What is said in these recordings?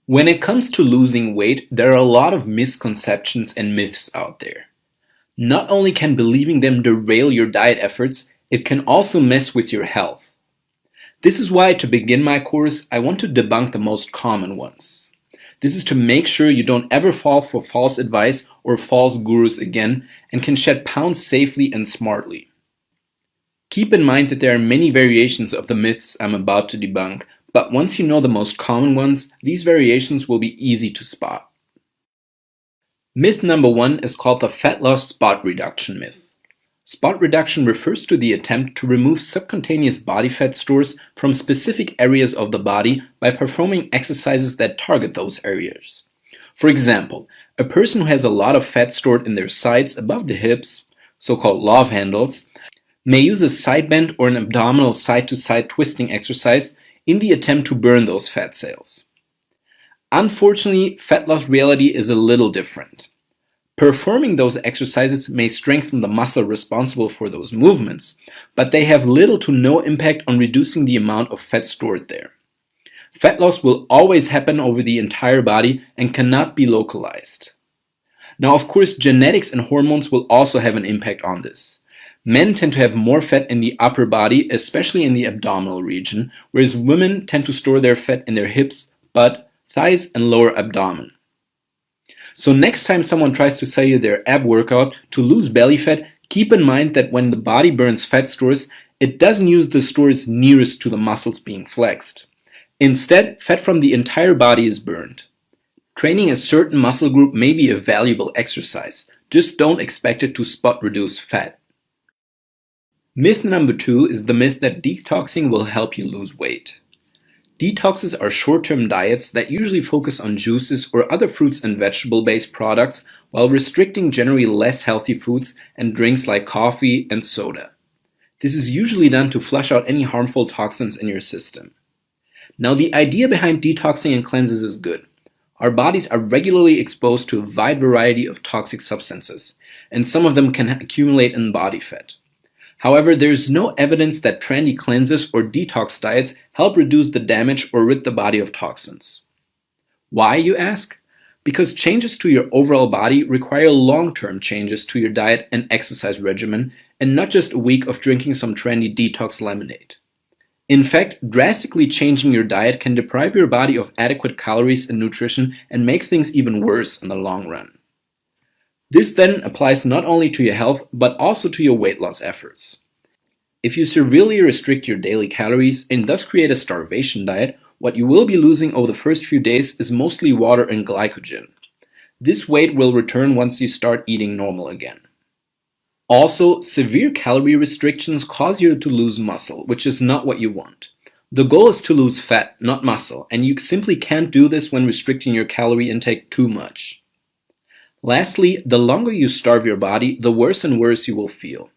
When it comes to losing weight, there are a lot of misconceptions and myths out there. Not only can believing them derail your diet efforts, it can also mess with your health. This is why, to begin my course, I want to debunk the most common ones. This is to make sure you don't ever fall for false advice or false gurus again and can shed pounds safely and smartly. Keep in mind that there are many variations of the myths I'm about to debunk, but once you know the most common ones, these variations will be easy to spot. Myth number 1 is called the fat loss spot reduction myth. Spot reduction refers to the attempt to remove subcutaneous body fat stores from specific areas of the body by performing exercises that target those areas. For example, a person who has a lot of fat stored in their sides above the hips, so-called love handles, may use a side bend or an abdominal side-to-side twisting exercise in the attempt to burn those fat cells. Unfortunately, fat loss reality is a little different. Performing those exercises may strengthen the muscle responsible for those movements, but they have little to no impact on reducing the amount of fat stored there. Fat loss will always happen over the entire body and cannot be localized. Now, of course, genetics and hormones will also have an impact on this. Men tend to have more fat in the upper body, especially in the abdominal region, whereas women tend to store their fat in their hips, butt, thighs, and lower abdomen. So next time someone tries to sell you their ab workout to lose belly fat, keep in mind that when the body burns fat stores, it doesn't use the stores nearest to the muscles being flexed. Instead, fat from the entire body is burned. Training a certain muscle group may be a valuable exercise, just don't expect it to spot reduce fat. Myth number 2 is the myth that detoxing will help you lose weight. Detoxes are short-term diets that usually focus on juices or other fruits and vegetable-based products while restricting generally less healthy foods and drinks like coffee and soda. This is usually done to flush out any harmful toxins in your system. Now, the idea behind detoxing and cleanses is good. Our bodies are regularly exposed to a wide variety of toxic substances, and some of them can accumulate in body fat. However, there is no evidence that trendy cleanses or detox diets help reduce the damage or rid the body of toxins. Why, you ask? Because changes to your overall body require long-term changes to your diet and exercise regimen, and not just a week of drinking some trendy detox lemonade. In fact, drastically changing your diet can deprive your body of adequate calories and nutrition and make things even worse in the long run. This then applies not only to your health, but also to your weight loss efforts. If you severely restrict your daily calories and thus create a starvation diet, what you will be losing over the first few days is mostly water and glycogen. This weight will return once you start eating normal again. Also, severe calorie restrictions cause you to lose muscle, which is not what you want. The goal is to lose fat, not muscle, and you simply can't do this when restricting your calorie intake too much. Lastly, the longer you starve your body, the worse and worse you will feel.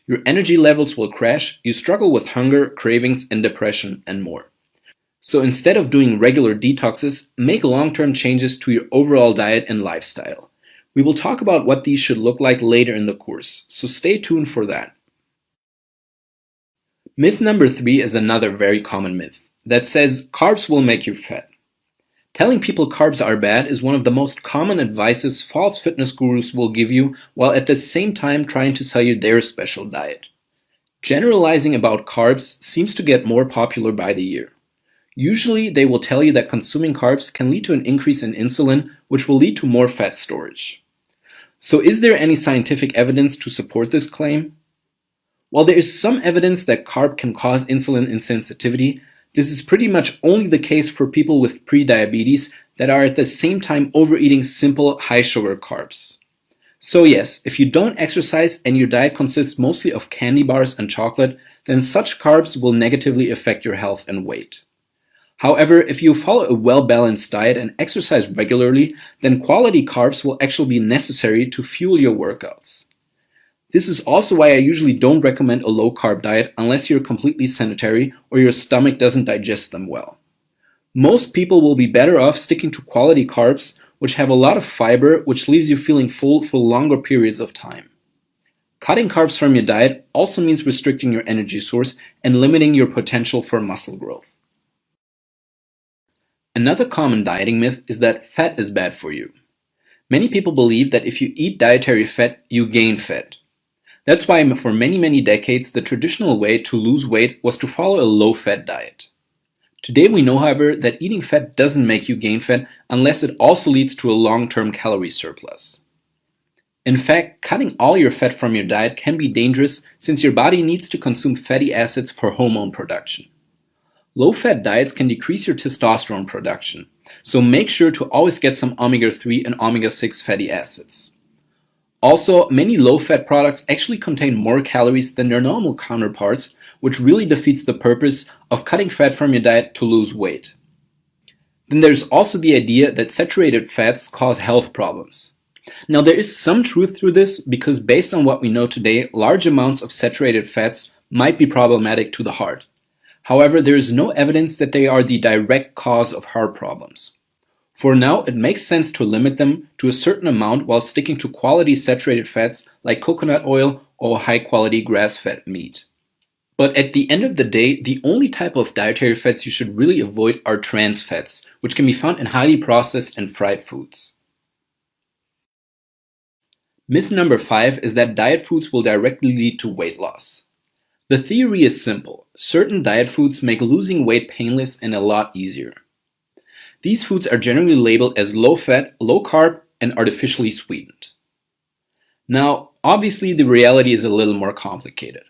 Your energy levels will crash, you struggle with hunger, cravings, and depression, and more. So instead of doing regular detoxes, make long-term changes to your overall diet and lifestyle. We will talk about what these should look like later in the course, so stay tuned for that. Myth number 3 is another very common myth that says carbs will make you fat. Telling people carbs are bad is one of the most common advices false fitness gurus will give you, while at the same time trying to sell you their special diet. Generalizing about carbs seems to get more popular by the year. Usually they will tell you that consuming carbs can lead to an increase in insulin, which will lead to more fat storage. So is there any scientific evidence to support this claim? While there is some evidence that carb can cause insulin insensitivity, this is pretty much only the case for people with prediabetes that are at the same time overeating simple high-sugar carbs. So yes, if you don't exercise and your diet consists mostly of candy bars and chocolate, then such carbs will negatively affect your health and weight. However, if you follow a well-balanced diet and exercise regularly, then quality carbs will actually be necessary to fuel your workouts. This is also why I usually don't recommend a low-carb diet unless you're completely sedentary or your stomach doesn't digest them well. Most people will be better off sticking to quality carbs, which have a lot of fiber, which leaves you feeling full for longer periods of time. Cutting carbs from your diet also means restricting your energy source and limiting your potential for muscle growth. Another common dieting myth is that fat is bad for you. Many people believe that if you eat dietary fat, you gain fat. That's why for many decades the traditional way to lose weight was to follow a low-fat diet. Today we know, however, that eating fat doesn't make you gain fat unless it also leads to a long-term calorie surplus. In fact, cutting all your fat from your diet can be dangerous since your body needs to consume fatty acids for hormone production. Low-fat diets can decrease your testosterone production, so make sure to always get some omega-3 and omega-6 fatty acids. Also, many low-fat products actually contain more calories than their normal counterparts, which really defeats the purpose of cutting fat from your diet to lose weight. Then there's also the idea that saturated fats cause health problems. Now there is some truth to this because based on what we know today, large amounts of saturated fats might be problematic to the heart. However, there is no evidence that they are the direct cause of heart problems. For now, it makes sense to limit them to a certain amount while sticking to quality saturated fats like coconut oil or high-quality grass-fed meat. But at the end of the day, the only type of dietary fats you should really avoid are trans fats, which can be found in highly processed and fried foods. Myth number 5 is that diet foods will directly lead to weight loss. The theory is simple. Certain diet foods make losing weight painless and a lot easier. These foods are generally labeled as low-fat, low-carb, and artificially sweetened. Now, obviously the reality is a little more complicated.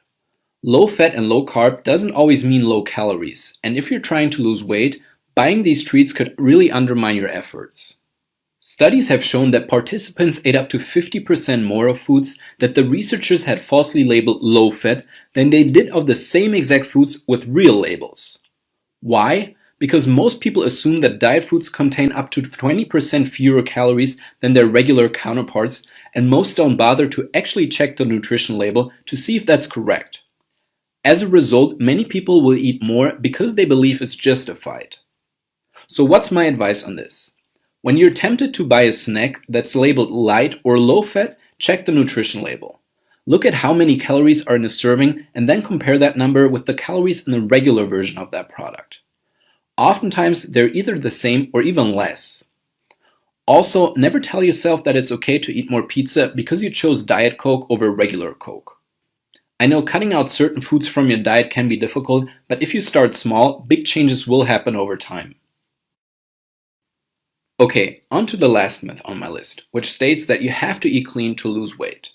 Low-fat and low-carb doesn't always mean low calories, and if you're trying to lose weight, buying these treats could really undermine your efforts. Studies have shown that participants ate up to 50% more of foods that the researchers had falsely labeled low-fat than they did of the same exact foods with real labels. Why? Because most people assume that diet foods contain up to 20% fewer calories than their regular counterparts, and most don't bother to actually check the nutrition label to see if that's correct. As a result, many people will eat more because they believe it's justified. So what's my advice on this? When you're tempted to buy a snack that's labeled light or low-fat, check the nutrition label. Look at how many calories are in a serving and then compare that number with the calories in the regular version of that product. Oftentimes, they're either the same or even less. Also, never tell yourself that it's okay to eat more pizza because you chose Diet Coke over regular Coke. I know cutting out certain foods from your diet can be difficult, but if you start small, big changes will happen over time. Okay, on to the last myth on my list, which states that you have to eat clean to lose weight.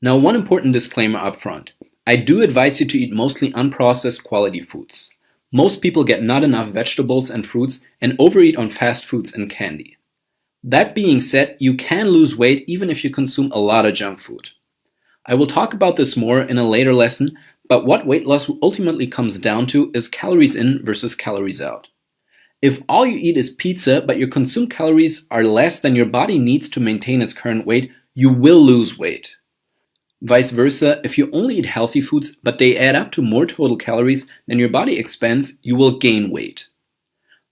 Now, one important disclaimer up front. I do advise you to eat mostly unprocessed quality foods. Most people get not enough vegetables and fruits and overeat on fast foods and candy. That being said, you can lose weight even if you consume a lot of junk food. I will talk about this more in a later lesson, but what weight loss ultimately comes down to is calories in versus calories out. If all you eat is pizza, but your consumed calories are less than your body needs to maintain its current weight, you will lose weight. Vice versa, if you only eat healthy foods, but they add up to more total calories than your body expends, you will gain weight.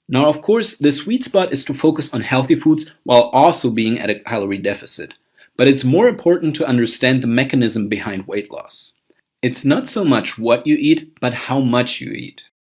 Now, of course, the sweet spot is to focus on healthy foods while also being at a calorie deficit. But it's more important to understand the mechanism behind weight loss. It's not so much what you eat, but how much you eat.